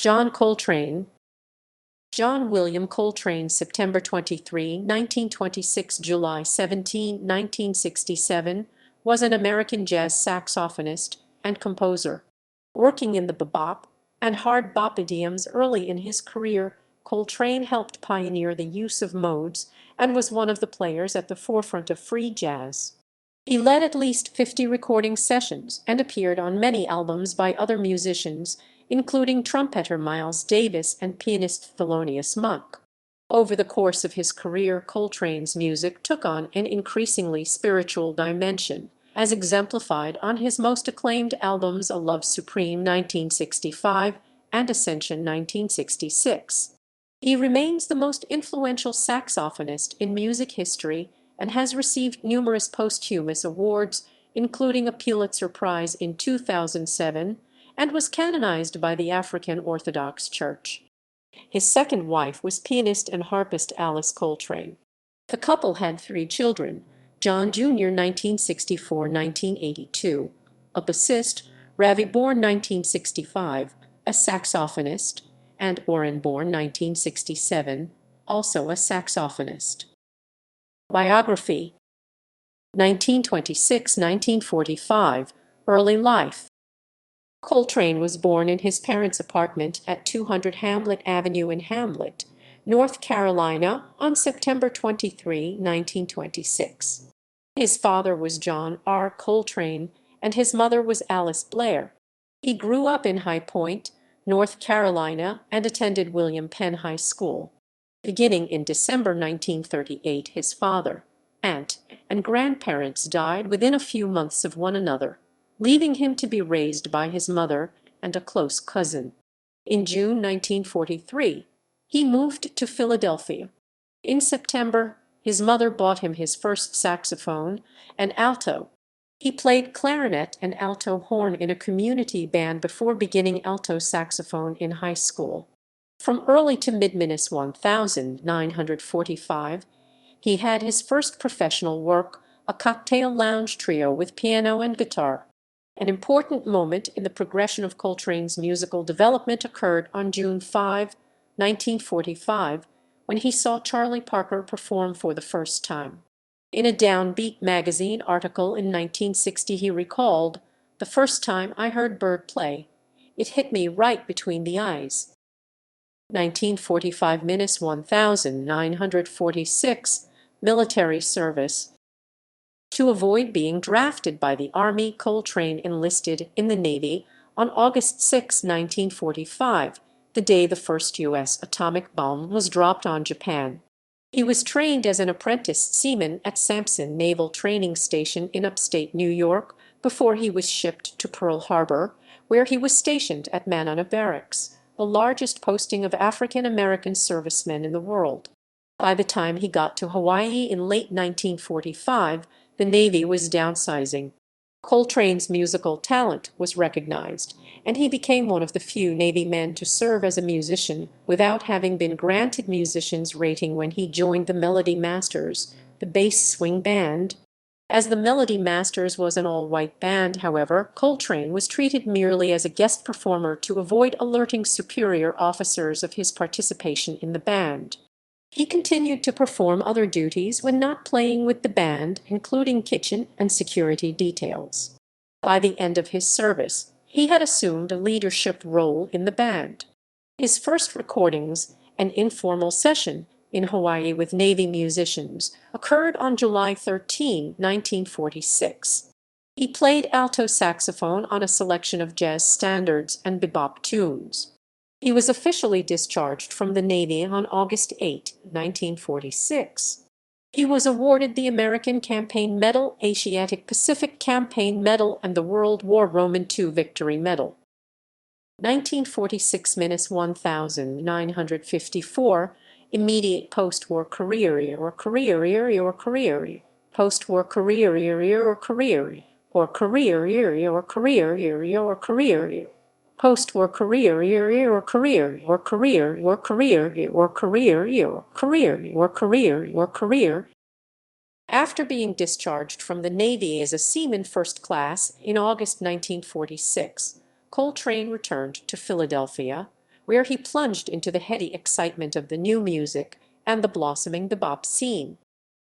John Coltrane. John William Coltrane, September 23, 1926, July 17, 1967, was an American jazz saxophonist and composer. Working in the bebop and hard bop idioms early in his career, Coltrane helped pioneer the use of modes and was one of the players at the forefront of free jazz. He led at least 50 recording sessions and appeared on many albums by other musicians, including trumpeter Miles Davis and pianist Thelonious Monk. Over the course of his career, Coltrane's music took on an increasingly spiritual dimension, as exemplified on his most acclaimed albums A Love Supreme (1965) and Ascension (1966). He remains the most influential saxophonist in music history and has received numerous posthumous awards, including a Pulitzer Prize in 2007, and was canonized by the African Orthodox Church. His second wife was pianist and harpist Alice Coltrane. The couple had 3 children: John Jr. (1964–1982), a bassist; Ravi, born 1965, a saxophonist; and Oran, born 1967, also a saxophonist. Biography. 1926–1945, early life. Coltrane was born in his parents' apartment at 200 Hamlet Avenue in Hamlet, North Carolina, on September 23, 1926. His father was John R. Coltrane, and his mother was Alice Blair. He grew up in High Point, North Carolina, and attended William Penn High School. Beginning in December 1938, his father, aunt, and grandparents died within a few months of one another, leaving him to be raised by his mother and a close cousin. In June 1943, he moved to Philadelphia. In September, his mother bought him his first saxophone, an alto. He played clarinet and alto horn in a community band before beginning alto saxophone in high school. From early to mid-1945, he had his first professional work, a cocktail lounge trio with piano and guitar. An important moment in the progression of Coltrane's musical development occurred on June 5, 1945, when he saw Charlie Parker perform for the first time. In a Downbeat magazine article in 1960, he recalled, "The first time I heard Bird play, it hit me right between the eyes." 1945–1946, military service. To avoid being drafted by the Army, Coltrane enlisted in the Navy on August 6, 1945, the day the first U.S. atomic bomb was dropped on Japan. He was trained as an apprentice seaman at Sampson Naval Training Station in upstate New York before he was shipped to Pearl Harbor, where he was stationed at Manana Barracks, the largest posting of African American servicemen in the world. By the time he got to Hawaii in late 1945, the Navy was downsizing. Coltrane's musical talent was recognized, and he became one of the few Navy men to serve as a musician without having been granted musician's rating when he joined the Melody Masters, the bass swing band. As the Melody Masters was an all-white band, however, Coltrane was treated merely as a guest performer to avoid alerting superior officers of his participation in the band. He continued to perform other duties when not playing with the band, including kitchen and security details. By the end of his service, he had assumed a leadership role in the band. His first recordings, an informal session in Hawaii with Navy musicians, occurred on July 13, 1946. He played alto saxophone on a selection of jazz standards and bebop tunes. He was officially discharged from the Navy on August 8, 1946. He was awarded the American Campaign Medal, Asiatic Pacific Campaign Medal, and the World War Roman II Victory Medal. 1946–1954, immediate post-war career or career or career, post-war career or career, or career or career or career, post-war career or career or career or career or career or career or career or career. After being discharged from the Navy as a seaman first class in August 1946, Coltrane returned to Philadelphia, where he plunged into the heady excitement of the new music and the blossoming bebop scene.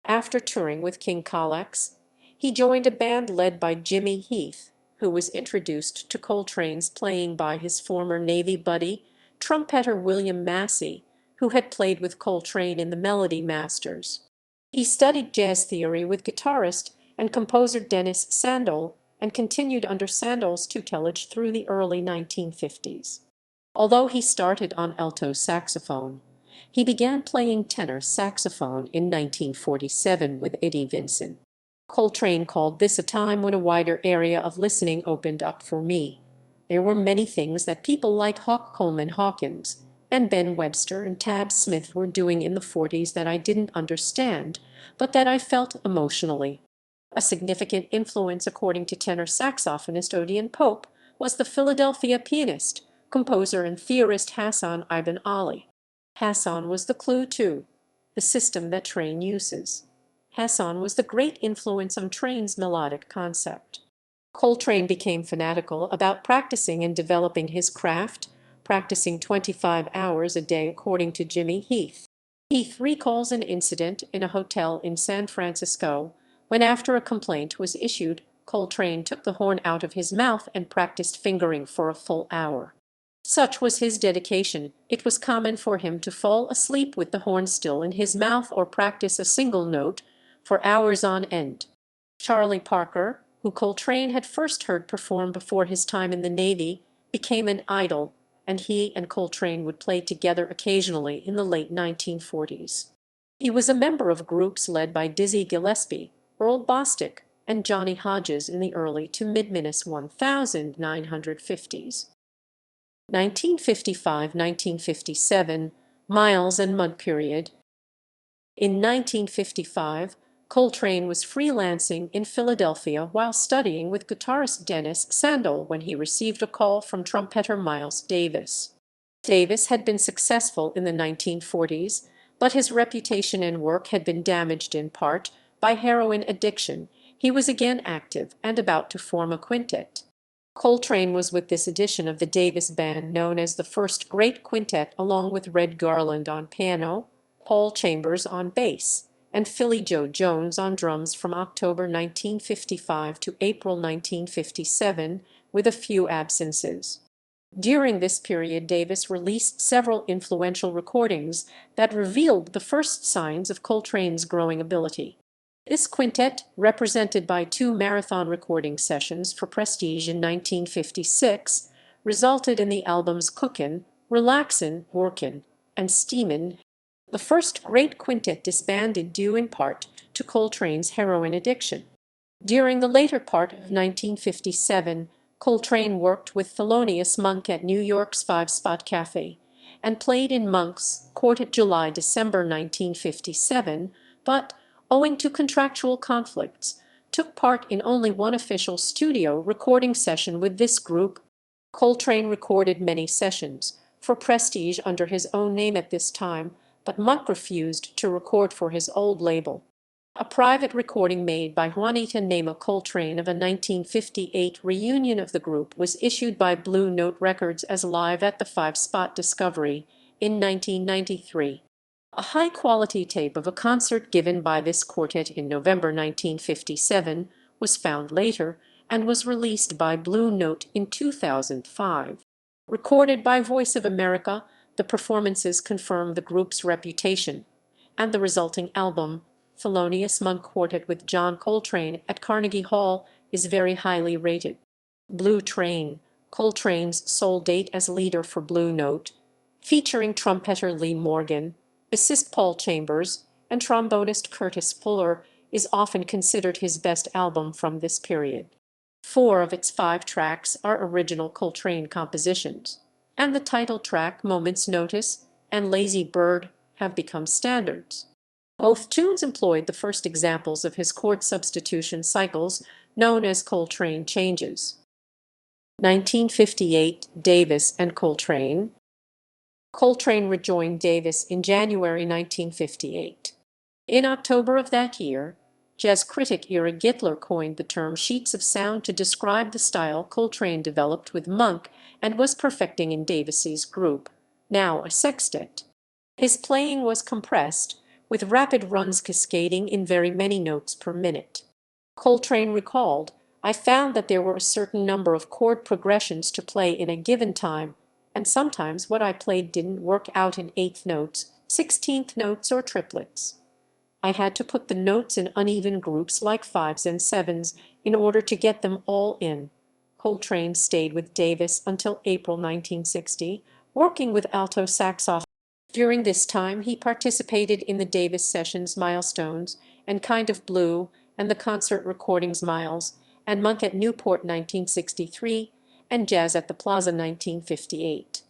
After touring with King Colax, he joined a band led by Jimmy Heath, who was introduced to Coltrane's playing by his former Navy buddy, trumpeter William Massey, who had played with Coltrane in the Melody Masters. He studied jazz theory with guitarist and composer Dennis Sandel and continued under Sandel's tutelage through the early 1950s. Although he started on alto saxophone, he began playing tenor saxophone in 1947 with Eddie Vinson. Coltrane called this a time when a wider area of listening opened up for me. There were many things that people like Hawk Coleman Hawkins and Ben Webster and Tab Smith were doing in the 40s that I didn't understand, but that I felt emotionally. A significant influence, according to tenor saxophonist Odeon Pope, was the Philadelphia pianist, composer and theorist Hassan Ibn Ali. Hassan was the clue to the system that Train uses. Hassan was the great influence on Train's melodic concept. Coltrane became fanatical about practicing and developing his craft, practicing 25 hours a day according to Jimmy Heath. Heath recalls an incident in a hotel in San Francisco when, after a complaint was issued, Coltrane took the horn out of his mouth and practiced fingering for a full hour. Such was his dedication, it was common for him to fall asleep with the horn still in his mouth or practice a single note for hours on end. Charlie Parker, who Coltrane had first heard perform before his time in the Navy, became an idol, and he and Coltrane would play together occasionally in the late 1940s. He was a member of groups led by Dizzy Gillespie, Earl Bostic, and Johnny Hodges in the early to mid-1950s. 1955–1957, Miles and Monk period. In 1955, Coltrane was freelancing in Philadelphia while studying with guitarist Dennis Sandel when he received a call from trumpeter Miles Davis. Davis had been successful in the 1940s, but his reputation and work had been damaged in part by heroin addiction. He was again active and about to form a quintet. Coltrane was with this edition of the Davis Band known as the First Great Quintet, along with Red Garland on piano, Paul Chambers on bass, and Philly Joe Jones on drums from October 1955 to April 1957, with a few absences. During this period, Davis released several influential recordings that revealed the first signs of Coltrane's growing ability. This quintet, represented by 2 marathon recording sessions for Prestige in 1956, resulted in the albums Cookin', Relaxin', Workin', and Steamin'. The First Great Quintet disbanded due in part to Coltrane's heroin addiction. During the later part of 1957, Coltrane worked with Thelonious Monk at New York's Five Spot Cafe and played in Monk's court July–December 1957, but, owing to contractual conflicts, took part in only one official studio recording session with this group. Coltrane recorded many sessions for Prestige under his own name at this time, but Monk refused to record for his old label. A private recording made by Juanita Nema Coltrane of a 1958 reunion of the group was issued by Blue Note Records as Live at the Five Spot Discovery in 1993. A high-quality tape of a concert given by this quartet in November 1957 was found later and was released by Blue Note in 2005. Recorded by Voice of America, the performances confirm the group's reputation, and the resulting album, Thelonious Monk Quartet with John Coltrane at Carnegie Hall, is very highly rated. Blue Train, Coltrane's sole date as leader for Blue Note, featuring trumpeter Lee Morgan, bassist Paul Chambers, and trombonist Curtis Fuller, is often considered his best album from this period. 4 of its 5 tracks are original Coltrane compositions, and the title track Moment's Notice and Lazy Bird have become standards. Both tunes employed the first examples of his chord substitution cycles, known as Coltrane changes. 1958, Davis and Coltrane. Coltrane rejoined Davis in January 1958. In October of that year, jazz critic Ira Gitler coined the term sheets of sound to describe the style Coltrane developed with Monk and was perfecting in Davis's group. now a sextet. His playing was compressed, with rapid runs cascading in very many notes per minute. Coltrane recalled, "I found that there were a certain number of chord progressions to play in a given time, and sometimes what I played didn't work out in eighth notes, 16th notes, or triplets. I had to put the notes in uneven groups like fives and sevens in order to get them all in." Coltrane stayed with Davis until April 1960, working with alto saxophone. During this time he participated in the Davis Sessions Milestones and Kind of Blue and the Concert Recordings Miles, and Monk at Newport 1963, and Jazz at the Plaza 1958.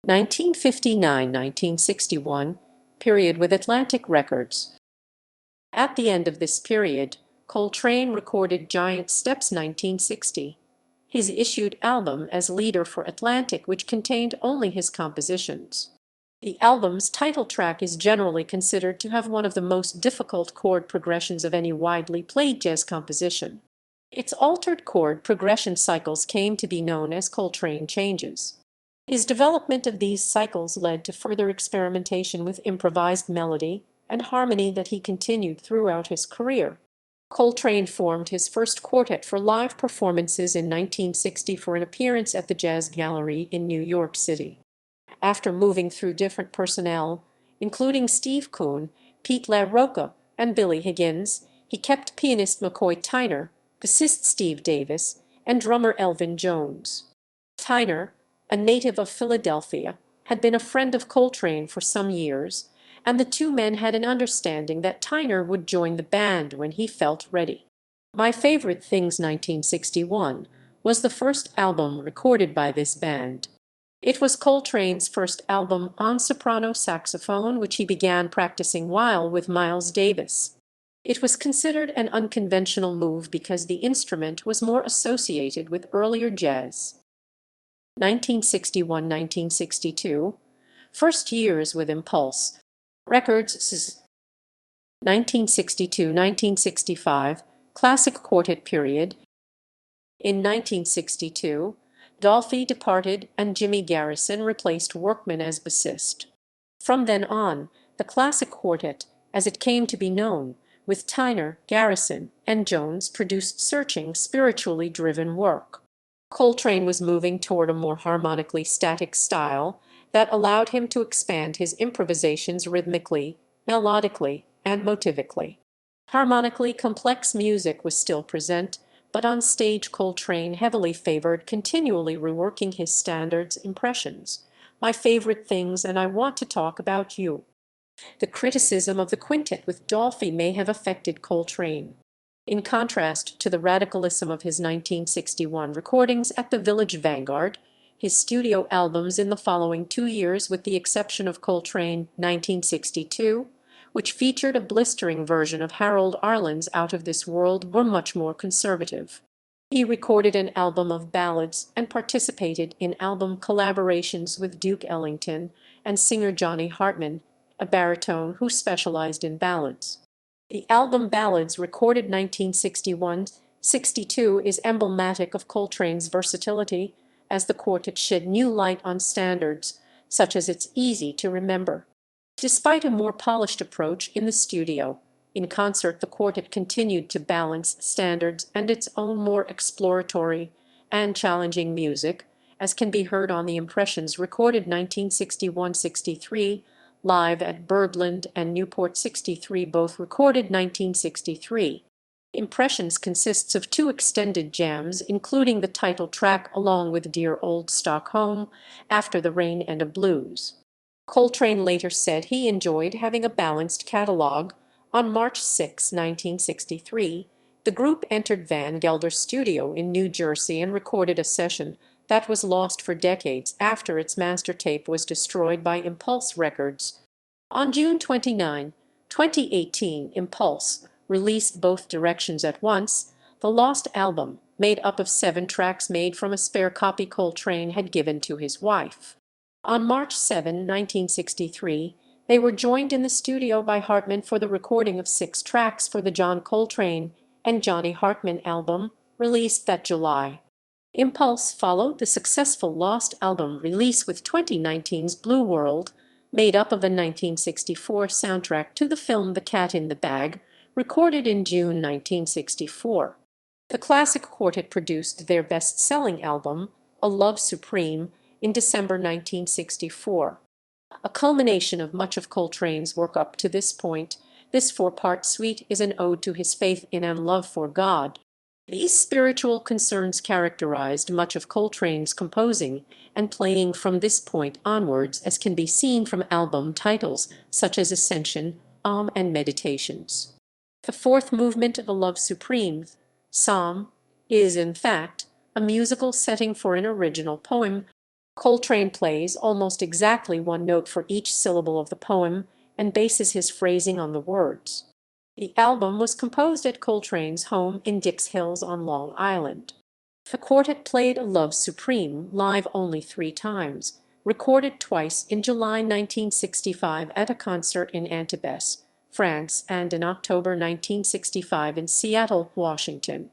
1959–1961 period with Atlantic Records. At the end of this period, Coltrane recorded Giant Steps 1960, his issued album as leader for Atlantic, which contained only his compositions. The album's title track is generally considered to have one of the most difficult chord progressions of any widely played jazz composition. Its altered chord progression cycles came to be known as Coltrane changes. His development of these cycles led to further experimentation with improvised melody and harmony that he continued throughout his career. Coltrane formed his first quartet for live performances in 1960 for an appearance at the Jazz Gallery in New York City. After moving through different personnel, including Steve Kuhn, Pete LaRocca, and Billy Higgins, he kept pianist McCoy Tyner, bassist Steve Davis, and drummer Elvin Jones. Tyner, a native of Philadelphia, had been a friend of Coltrane for some years, and the two men had an understanding that Tyner would join the band when he felt ready. My Favorite Things 1961 was the first album recorded by this band. It was Coltrane's first album on soprano saxophone, which he began practicing while with Miles Davis. It was considered an unconventional move because the instrument was more associated with earlier jazz. 1961–1962, first years with Impulse Records. 1962–1965, classic quartet period. In 1962, Dolphy departed and Jimmy Garrison replaced Workman as bassist. From then on, the classic quartet, as it came to be known, with Tyner, Garrison, and Jones, produced searching, spiritually driven work. Coltrane was moving toward a more harmonically static style that allowed him to expand his improvisations rhythmically, melodically, and motivically. Harmonically complex music was still present, but on stage Coltrane heavily favored continually reworking his standards impressions. My Favorite Things and I Want to Talk About You. The criticism of the quintet with Dolphy may have affected Coltrane. In contrast to the radicalism of his 1961 recordings at the Village Vanguard, his studio albums in the following 2 years, with the exception of Coltrane 1962, which featured a blistering version of Harold Arlen's Out of This World, were much more conservative. He recorded an album of ballads and participated in album collaborations with Duke Ellington and singer Johnny Hartman, a baritone who specialized in ballads. The album Ballads, recorded 1961–62, is emblematic of Coltrane's versatility, as the quartet shed new light on standards, such as It's Easy to Remember. Despite a more polished approach in the studio, in concert the quartet continued to balance standards and its own more exploratory and challenging music, as can be heard on the Impressions recorded 1961–63, live at Birdland and Newport 63, both recorded 1963. Impressions consists of 2 extended jams, including the title track along with Dear Old Stockholm, After the Rain, and a blues. Coltrane later said he enjoyed having a balanced catalog. On March 6, 1963, the group entered Van Gelder's studio in New Jersey and recorded a session that was lost for decades after its master tape was destroyed by Impulse Records. On June 29, 2018, Impulse released Both Directions at Once, the lost album, made up of 7 tracks made from a spare copy Coltrane had given to his wife. On March 7, 1963, they were joined in the studio by Hartman for the recording of 6 tracks for the John Coltrane and Johnny Hartman album, released that July. Impulse followed the successful Lost album release with 2019's Blue World, made up of a 1964 soundtrack to the film The Cat in the Bag, recorded in June 1964. The classic quartet produced their best-selling album, A Love Supreme, in December 1964. A culmination of much of Coltrane's work up to this point, this four-part suite is an ode to his faith in and love for God. These spiritual concerns characterized much of Coltrane's composing and playing from this point onwards, as can be seen from album titles such as Ascension, and Meditations. The fourth movement of A Love Supreme, Psalm, is, in fact, a musical setting for an original poem. Coltrane plays almost exactly one note for each syllable of the poem and bases his phrasing on the words. The album was composed at Coltrane's home in Dix Hills on Long Island. The quartet played A Love Supreme live only 3 times, recorded twice in July 1965 at a concert in Antibes, France, and in October 1965 in Seattle, Washington.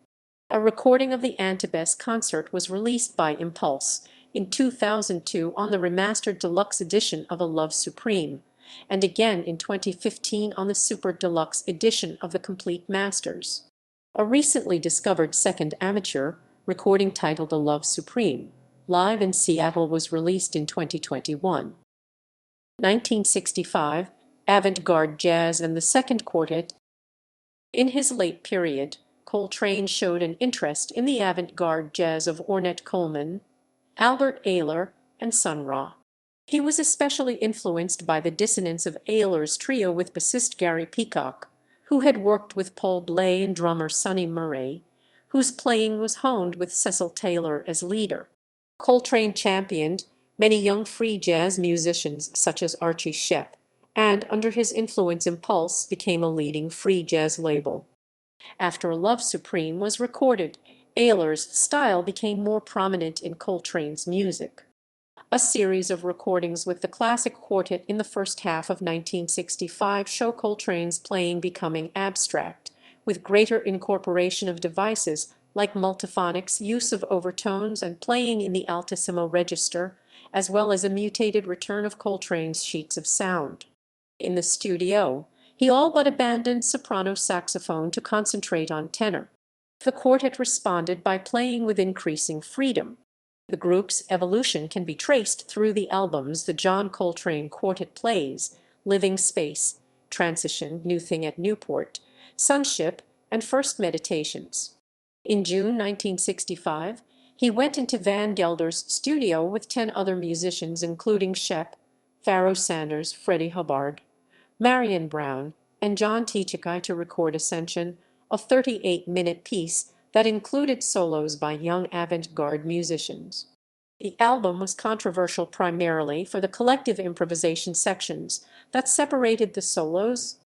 A recording of the Antibes concert was released by Impulse in 2002 on the remastered deluxe edition of A Love Supreme, and again in 2015 on the Super Deluxe edition of the Complete Masters. A recently discovered second amateur recording titled A Love Supreme, live in Seattle, was released in 2021. 1965, Avant-garde Jazz and the Second Quartet. In his late period, Coltrane showed an interest in the avant-garde jazz of Ornette Coleman, Albert Ayler, and Sun Ra. He was especially influenced by the dissonance of Ayler's trio with bassist Gary Peacock, who had worked with Paul Bley and drummer Sonny Murray, whose playing was honed with Cecil Taylor as leader. Coltrane championed many young free jazz musicians such as Archie Shepp, and under his influence Impulse became a leading free jazz label. After A Love Supreme was recorded, Ayler's style became more prominent in Coltrane's music. A series of recordings with the classic quartet in the first half of 1965 show Coltrane's playing becoming abstract, with greater incorporation of devices like multiphonics, use of overtones, and playing in the altissimo register, as well as a mutated return of Coltrane's sheets of sound. In the studio, he all but abandoned soprano saxophone to concentrate on tenor. The quartet responded by playing with increasing freedom. The group's evolution can be traced through the albums The John Coltrane Quartet Plays, Living Space, Transition, New Thing at Newport, Sonship, and First Meditations. In June 1965, he went into Van Gelder's studio with 10 other musicians including Shepp, Pharoah Sanders, Freddie Hubbard, Marion Brown, and John Teachikai to record Ascension, a 38-minute piece that included solos by young avant-garde musicians. The album was controversial primarily for the collective improvisation sections that separated the solos.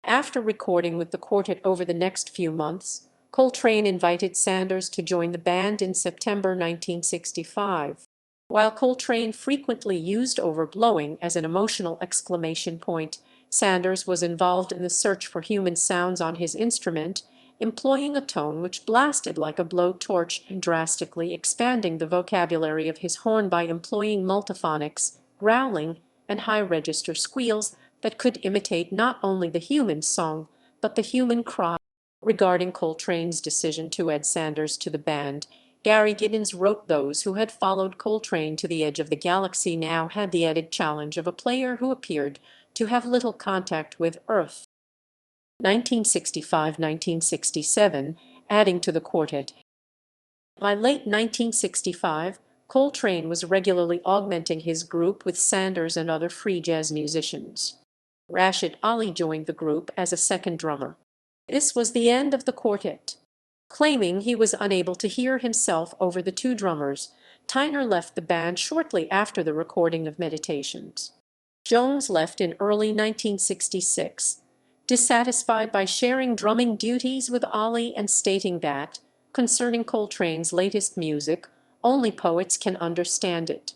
After recording with the quartet over the next few months, Coltrane invited Sanders to join the band in September 1965. While Coltrane frequently used overblowing as an emotional exclamation point, Sanders was involved in the search for human sounds on his instrument, employing a tone which blasted like a blowtorch and drastically expanding the vocabulary of his horn by employing multiphonics, growling, and high-register squeals that could imitate not only the human song, but the human cry. Regarding Coltrane's decision to add Sanders to the band, Gary Giddens wrote, "Those who had followed Coltrane to the edge of the galaxy now had the added challenge of a player who appeared to have little contact with Earth." 1965–1967, adding to the quartet. By late 1965, Coltrane was regularly augmenting his group with Sanders and other free jazz musicians. Rashid Ali joined the group as a second drummer. This was the end of the quartet. Claiming he was unable to hear himself over the 2 drummers, Tyner left the band shortly after the recording of Meditations. Jones left in early 1966, dissatisfied by sharing drumming duties with Ali and stating that, concerning Coltrane's latest music, only poets can understand it.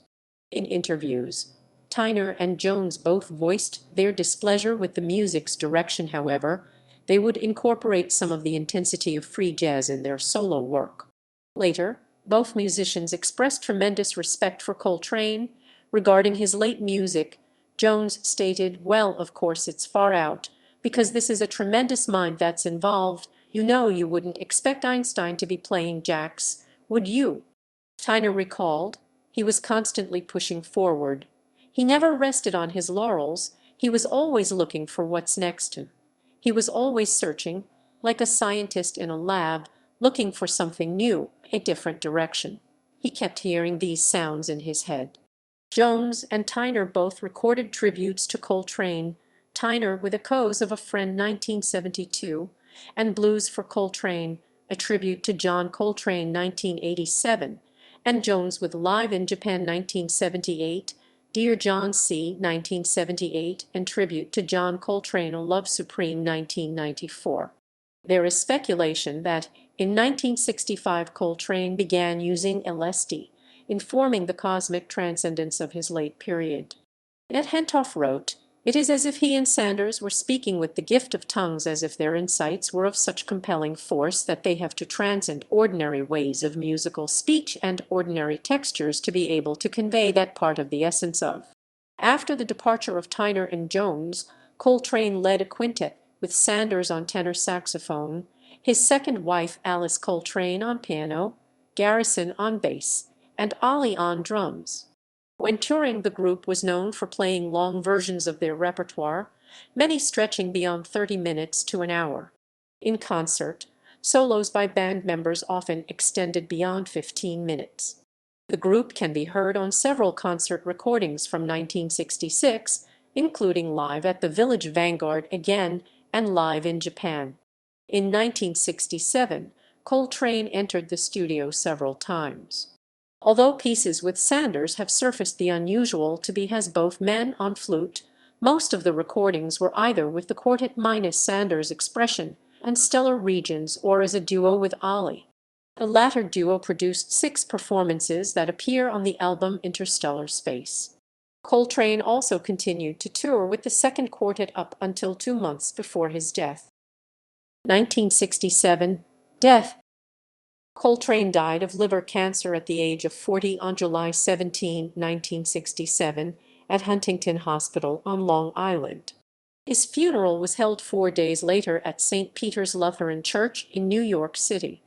In interviews, Tyner and Jones both voiced their displeasure with the music's direction. However, they would incorporate some of the intensity of free jazz in their solo work. Later, Both musicians expressed tremendous respect for Coltrane. Regarding his late music, Jones stated, "Well, of course it's far out, because this is a tremendous mind that's involved. You know, you wouldn't expect Einstein to be playing jacks, would you?" Tyner recalled, "He was constantly pushing forward. He never rested on his laurels. He was always looking for what's next. He was always searching, like a scientist in a lab, looking for something new, a different direction. He kept hearing these sounds in his head." Jones and Tyner both recorded tributes to Coltrane, Tyner with Echoes of a Friend 1972, and Blues for Coltrane, a tribute to John Coltrane 1987, and Jones with Live in Japan 1978, Dear John C. 1978, and Tribute to John Coltrane, A Love Supreme 1994. There is speculation that in 1965 Coltrane began using LSD, informing the cosmic transcendence of his late period. Ed Hentoff wrote, "It is as if he and Sanders were speaking with the gift of tongues, as if their insights were of such compelling force that they have to transcend ordinary ways of musical speech and ordinary textures to be able to convey that part of the essence of." After the departure of Tyner and Jones, Coltrane led a quintet with Sanders on tenor saxophone, his second wife Alice Coltrane on piano, Garrison on bass, and Ollie on drums. When touring, the group was known for playing long versions of their repertoire, many stretching beyond 30 minutes to an hour. In concert, solos by band members often extended beyond 15 minutes. The group can be heard on several concert recordings from 1966, including Live at the Village Vanguard again and Live in Japan. In 1967, Coltrane entered the studio several times. Although pieces with Sanders have surfaced the unusual to be has both men on flute, most of the recordings were either with the quartet minus Sanders' expression and stellar regions or as a duo with Ollie. The latter duo produced 6 performances that appear on the album Interstellar Space. Coltrane also continued to tour with the second quartet up until 2 months before his death. 1967. Death. Coltrane died of liver cancer at the age of 40 on July 17, 1967, at Huntington Hospital on Long Island. His funeral was held 4 days later at St. Peter's Lutheran Church in New York City.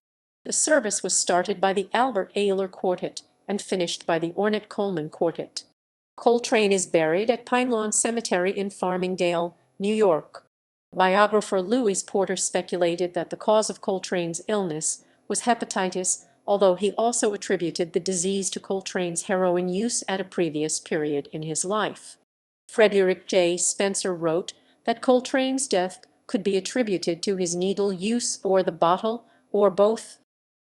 The service was started by the Albert Ayler Quartet and finished by the Ornette Coleman Quartet. Coltrane is buried at Pine Lawn Cemetery in Farmingdale, New York. Biographer Louis Porter speculated that the cause of Coltrane's illness was hepatitis, although he also attributed the disease to Coltrane's heroin use at a previous period in his life. Frederick J. Spencer wrote that Coltrane's death could be attributed to his needle use or the bottle, or both.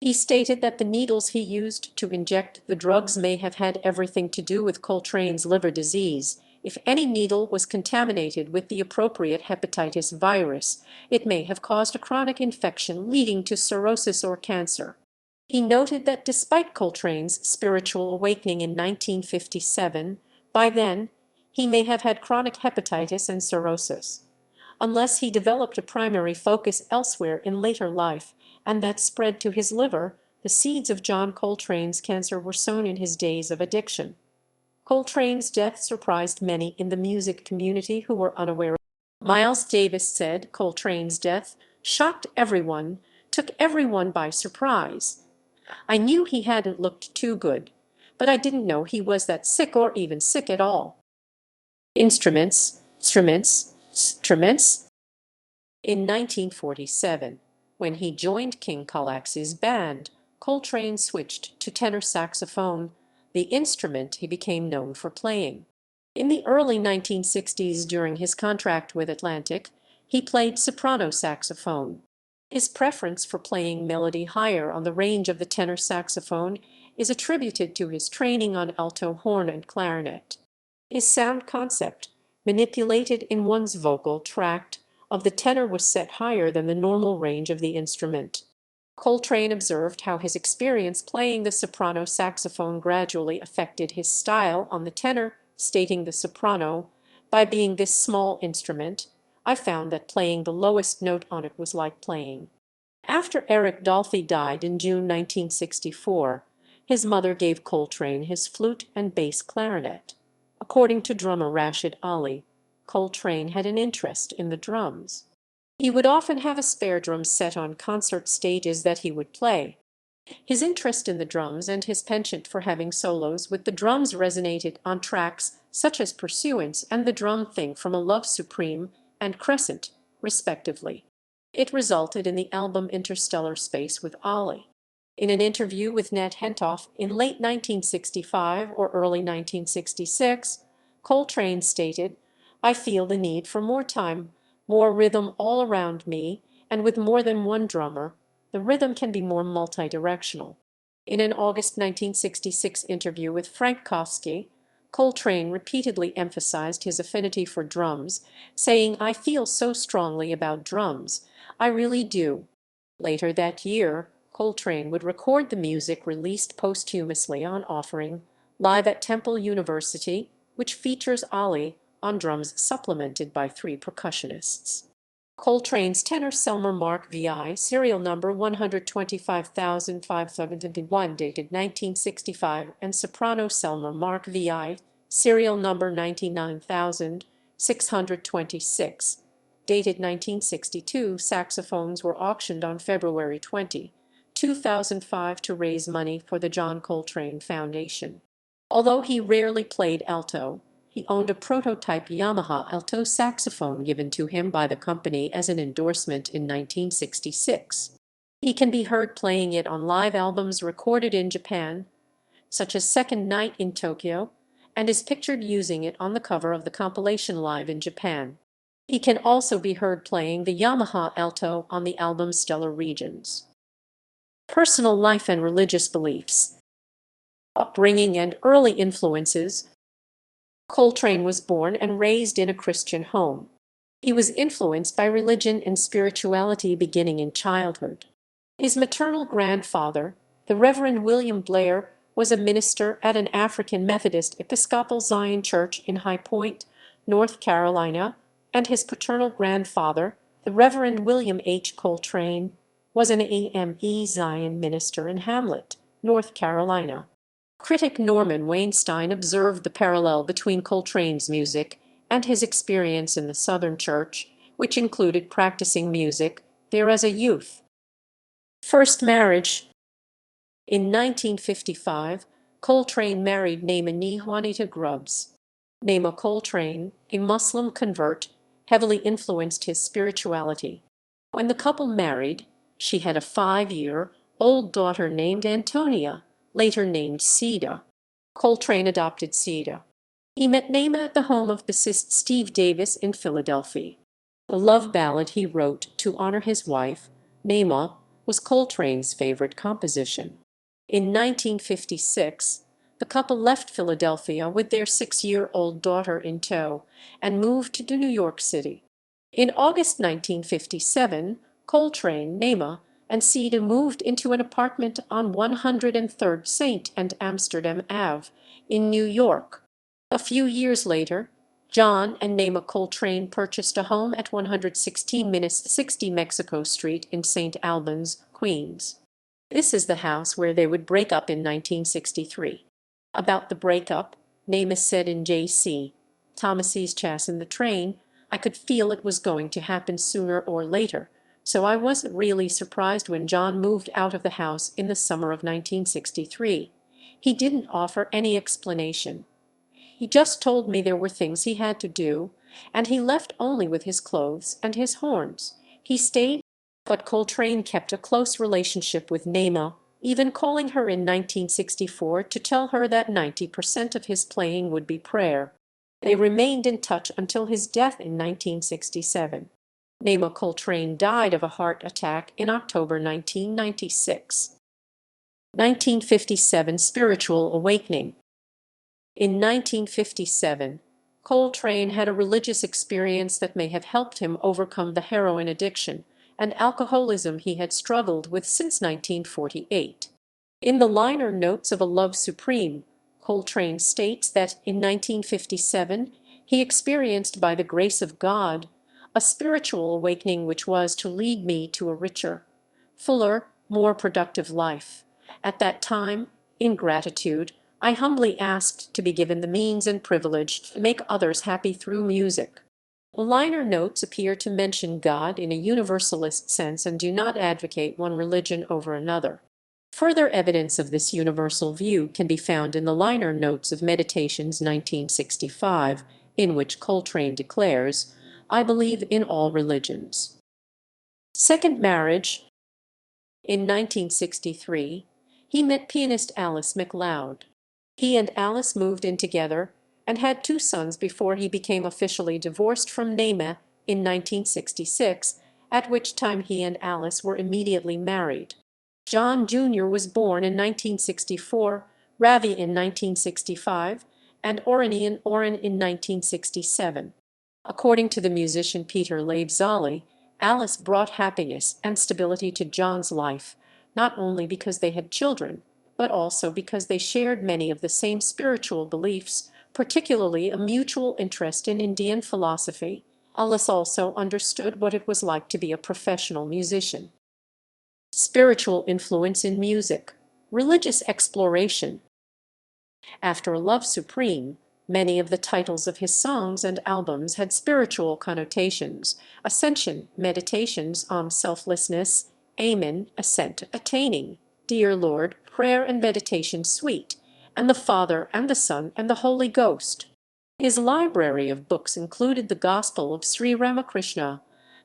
He stated that the needles he used to inject the drugs may have had everything to do with Coltrane's liver disease. If any needle was contaminated with the appropriate hepatitis virus, it may have caused a chronic infection leading to cirrhosis or cancer. He noted that despite Coltrane's spiritual awakening in 1957, by then he may have had chronic hepatitis and cirrhosis, unless he developed a primary focus elsewhere in later life, and that spread to his liver. The seeds of John Coltrane's cancer were sown in his days of addiction. Coltrane's death surprised many in the music community who were unaware. Miles Davis said Coltrane's death shocked everyone, took everyone by surprise. "I knew he hadn't looked too good, but I didn't know he was that sick or even sick at all." Instruments. In 1947, when he joined King Colax's band, Coltrane switched to tenor saxophone, the instrument he became known for playing. In the early 1960s, during his contract with Atlantic, he played soprano saxophone. His preference for playing melody higher on the range of the tenor saxophone is attributed to his training on alto horn and clarinet. His sound concept, manipulated in one's vocal tract, of the tenor was set higher than the normal range of the instrument. Coltrane observed how his experience playing the soprano saxophone gradually affected his style on the tenor, stating the soprano, "By being this small instrument, I found that playing the lowest note on it was like playing." After Eric Dolphy died in June 1964, His mother gave Coltrane his flute and bass clarinet. According to drummer Rashid Ali, Coltrane had an interest in the drums. He would often have a spare drum set on concert stages that he would play. His interest in the drums and his penchant for having solos with the drums resonated on tracks such as Pursuance and The Drum Thing from A Love Supreme and Crescent, respectively. It resulted in the album Interstellar Space with Ali. In an interview with Nat Hentoff in late 1965 or early 1966, Coltrane stated, "I feel the need for more time, more rhythm all around me, and with more than one drummer, the rhythm can be more multidirectional." In an August 1966 interview with Frank Kosky, Coltrane repeatedly emphasized his affinity for drums, saying, "I feel so strongly about drums. I really do." Later that year, Coltrane would record the music released posthumously on Offering, Live at Temple University, which features Ali on drums supplemented by three percussionists. Coltrane's tenor Selmer Mark VI, serial number 125571, dated 1965, and soprano Selmer Mark VI, serial number 99626, dated 1962, saxophones were auctioned on February 20, 2005 to raise money for the John Coltrane Foundation. Although he rarely played alto, he owned a prototype Yamaha alto saxophone given to him by the company as an endorsement in 1966. He can be heard playing it on live albums recorded in Japan, such as Second Night in Tokyo, and is pictured using it on the cover of the compilation Live in Japan. He can also be heard playing the Yamaha alto on the album Stellar Regions. Personal life and religious beliefs. Upbringing and early influences. Coltrane was born and raised in a Christian home. He was influenced by religion and spirituality beginning in childhood. His maternal grandfather, the Reverend William Blair, was a minister at an African Methodist Episcopal Zion Church in High Point, North Carolina, and his paternal grandfather, the Reverend William H. Coltrane, was an AME Zion minister in Hamlet, North Carolina. Critic Norman Weinstein observed the parallel between Coltrane's music and his experience in the Southern Church, which included practicing music there as a youth. First marriage. In 1955, Coltrane married Naima Juanita Grubbs. Naima Coltrane, a Muslim convert, heavily influenced his spirituality. When the couple married, she had a 5-year-old daughter named Antonia, later named Sida. Coltrane adopted Sida. He met Naima at the home of bassist Steve Davis in Philadelphia. The love ballad he wrote to honor his wife, Naima, was Coltrane's favorite composition. In 1956, the couple left Philadelphia with their 6-year-old daughter in tow and moved to New York City. In August 1957, Coltrane, Naima, and Sida moved into an apartment on 103rd St. and Amsterdam Ave in New York. A few years later, John and Naima Coltrane purchased a home at 116-60 Mexico Street in St. Albans, Queens. This is the house where they would break up in 1963. About the breakup, Naima said in J.C. Thomas's Chas in the Train, "I could feel it was going to happen sooner or later. So I wasn't really surprised when John moved out of the house in the summer of 1963. He didn't offer any explanation. He just told me there were things he had to do, and he left only with his clothes and his horns. He stayed." But Coltrane kept a close relationship with Naima, even calling her in 1964 to tell her that 90% of his playing would be prayer. They remained in touch until his death in 1967. Naima Coltrane died of a heart attack in October 1996. 1957 Spiritual Awakening. In 1957, Coltrane had a religious experience that may have helped him overcome the heroin addiction and alcoholism he had struggled with since 1948. In the liner notes of A Love Supreme, Coltrane states that in 1957 he experienced, by the grace of God, a spiritual awakening which was to lead me to a richer, fuller, more productive life. At that time, In gratitude, I humbly asked to be given the means and privilege to make others happy through music. The liner notes appear to mention God in a universalist sense and do not advocate one religion over another. Further evidence of this universal view can be found in the liner notes of Meditations 1965, in which Coltrane declares, "I believe in all religions." Second marriage. In 1963, he met pianist Alice MacLeod. He and Alice moved in together and had two sons before he became officially divorced from Naima in 1966, at which time he and Alice were immediately married. John Jr. was born in 1964, Ravi in 1965, and Oran in 1967. According to the musician Peter Laibzali, Alice brought happiness and stability to John's life, not only because they had children, but also because they shared many of the same spiritual beliefs, particularly a mutual interest in Indian philosophy. Alice also understood what it was like to be a professional musician. Spiritual influence in music. Religious exploration. After Love Supreme, many of the titles of his songs and albums had spiritual connotations: Ascension, Meditations on Selflessness, Amen, Ascent, Attaining, Dear Lord, Prayer and Meditation Suite, and the Father and the Son and the Holy Ghost. His library of books included the Gospel of Sri Ramakrishna,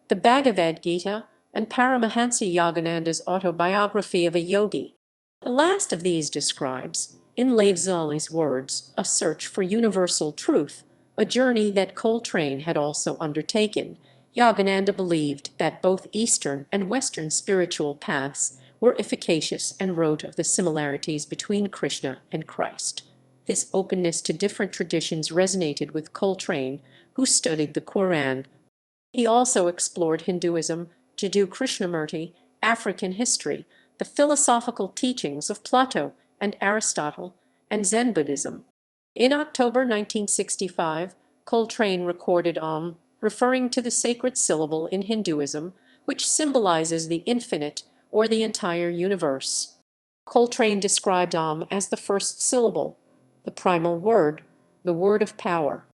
the Bhagavad Gita, and Paramahansa Yogananda's Autobiography of a Yogi. The last of these describes, in Laibzali's words, a search for universal truth, a journey that Coltrane had also undertaken. Yogananda believed that both Eastern and Western spiritual paths were efficacious and wrote of the similarities between Krishna and Christ. This openness to different traditions resonated with Coltrane, who studied the Quran. He also explored Hinduism, Jiddu Krishnamurti, African history, the philosophical teachings of Plato and Aristotle, and Zen Buddhism. In October 1965, Coltrane recorded Om, referring to the sacred syllable in Hinduism, which symbolizes the infinite or the entire universe. Coltrane described Om as the first syllable, the primal word, the word of power.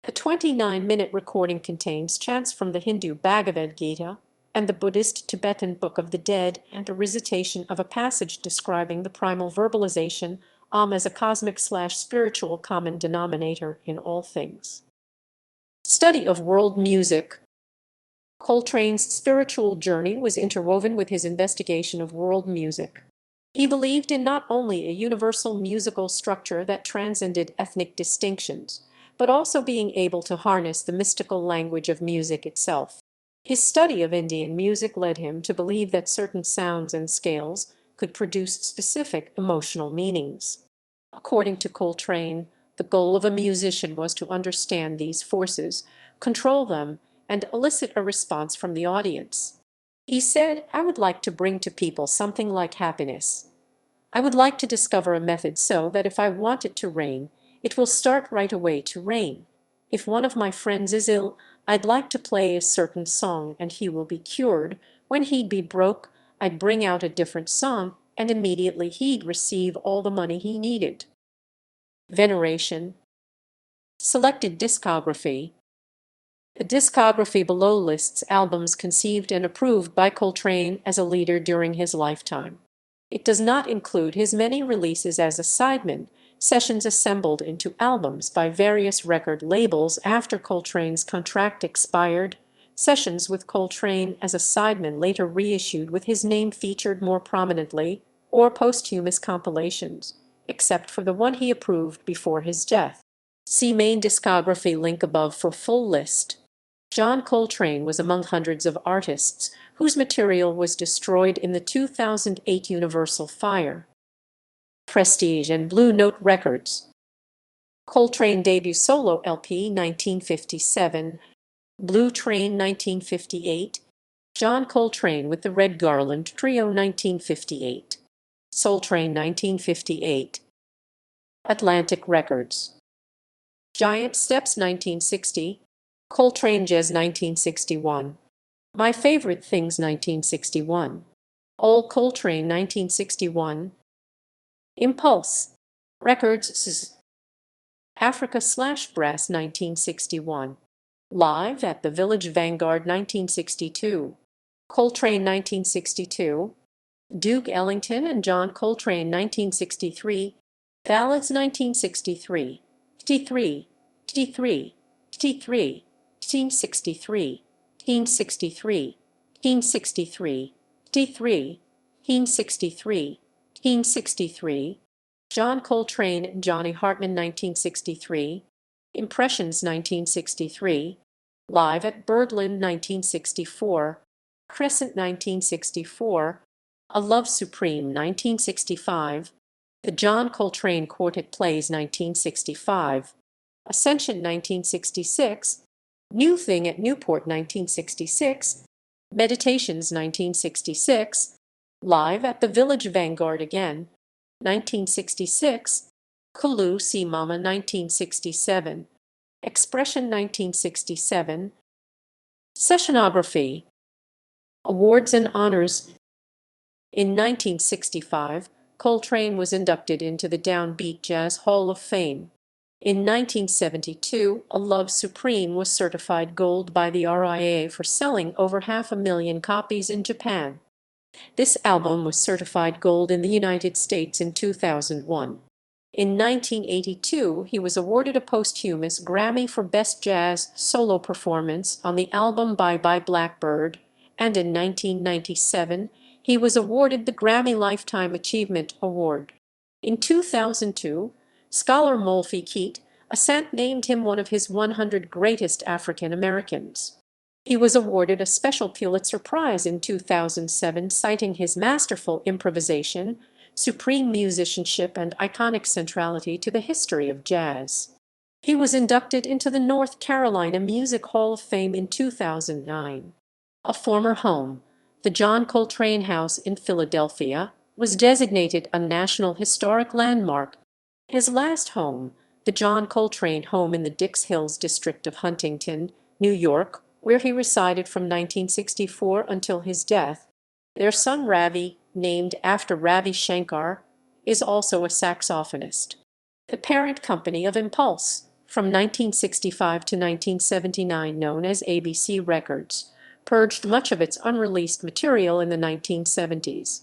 The 29-minute recording contains chants from the Hindu Bhagavad Gita and the Buddhist Tibetan Book of the Dead and a recitation of a passage describing the primal verbalization, Om as a cosmic/spiritual common denominator in all things. Study of world music. Coltrane's spiritual journey was interwoven with his investigation of world music. He believed in not only a universal musical structure that transcended ethnic distinctions, but also being able to harness the mystical language of music itself. His study of Indian music led him to believe that certain sounds and scales could produce specific emotional meanings. According to Coltrane, the goal of a musician was to understand these forces, control them, and elicit a response from the audience. He said, "I would like to bring to people something like happiness. I would like to discover a method so that if I want it to rain, it will start right away to rain. If one of my friends is ill, I'd like to play a certain song and he will be cured. When he'd be broke, I'd bring out a different song and immediately he'd receive all the money he needed." Veneration. Selected discography. The discography below lists albums conceived and approved by Coltrane as a leader during his lifetime. It does not include his many releases as a sideman, sessions assembled into albums by various record labels after Coltrane's contract expired, sessions with Coltrane as a sideman later reissued with his name featured more prominently, or posthumous compilations, except for the one he approved before his death. See main discography link above for full list. John Coltrane was among hundreds of artists whose material was destroyed in the 2008 Universal fire. Prestige and Blue Note Records. Coltrane debut solo LP 1957, Blue Train 1958, John Coltrane with the Red Garland Trio 1958, Soul Train 1958. Atlantic Records. Giant Steps 1960, Coltrane Jazz 1961, My Favorite Things 1961, All Coltrane 1961, Impulse Records Africa/Brass 1961. Live at the Village Vanguard 1962. Coltrane 1962. Duke Ellington and John Coltrane 1963. Ballads 1963. T3. T3. T3. Teen 63. Teen 63. Teen 63. T3. Teen 63. Teen 63. John Coltrane and Johnny Hartman 1963. Impressions 1963. Live at Birdland 1964. Crescent 1964. A Love Supreme 1965. The John Coltrane Quartet Plays 1965. Ascension 1966. New Thing at Newport 1966. Meditations 1966. Live at the Village Vanguard again 1966. Kulu Si Mama 1967. Expression 1967. Sessionography. Awards and honors. In 1965, Coltrane was inducted into the Downbeat Jazz Hall of Fame. In 1972, A Love Supreme was certified gold by the RIAA for selling over 500,000 copies in Japan. This album was certified gold in the United States in 2001. In 1982, he was awarded a posthumous Grammy for Best Jazz Solo Performance on the album Bye Bye Blackbird, and in 1997, he was awarded the Grammy Lifetime Achievement Award. In 2002, scholar Molfi Keat Ascent named him one of his 100 greatest African Americans. He was awarded a special Pulitzer Prize in 2007, citing his masterful improvisation, supreme musicianship, and iconic centrality to the history of jazz. He was inducted into the North Carolina Music Hall of Fame in 2009. A former home, the John Coltrane House in Philadelphia, was designated a National Historic Landmark. His last home, the John Coltrane home in the Dix Hills district of Huntington, New York, where he resided from 1964 until his death. Their son Ravi, named after Ravi Shankar, is also a saxophonist. The parent company of Impulse, from 1965 to 1979 known as ABC Records, purged much of its unreleased material in the 1970s.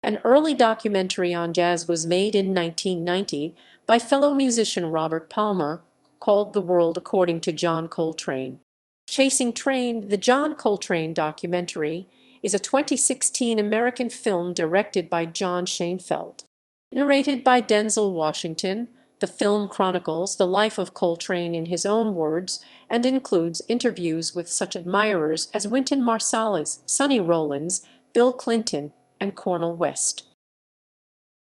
An early documentary on jazz was made in 1990 by fellow musician Robert Palmer, called The World According to John Coltrane. Chasing Train, the John Coltrane documentary, is a 2016 American film directed by John Schoenfeld. Narrated by Denzel Washington, the film chronicles the life of Coltrane in his own words and includes interviews with such admirers as Wynton Marsalis, Sonny Rollins, Bill Clinton, and Cornel West.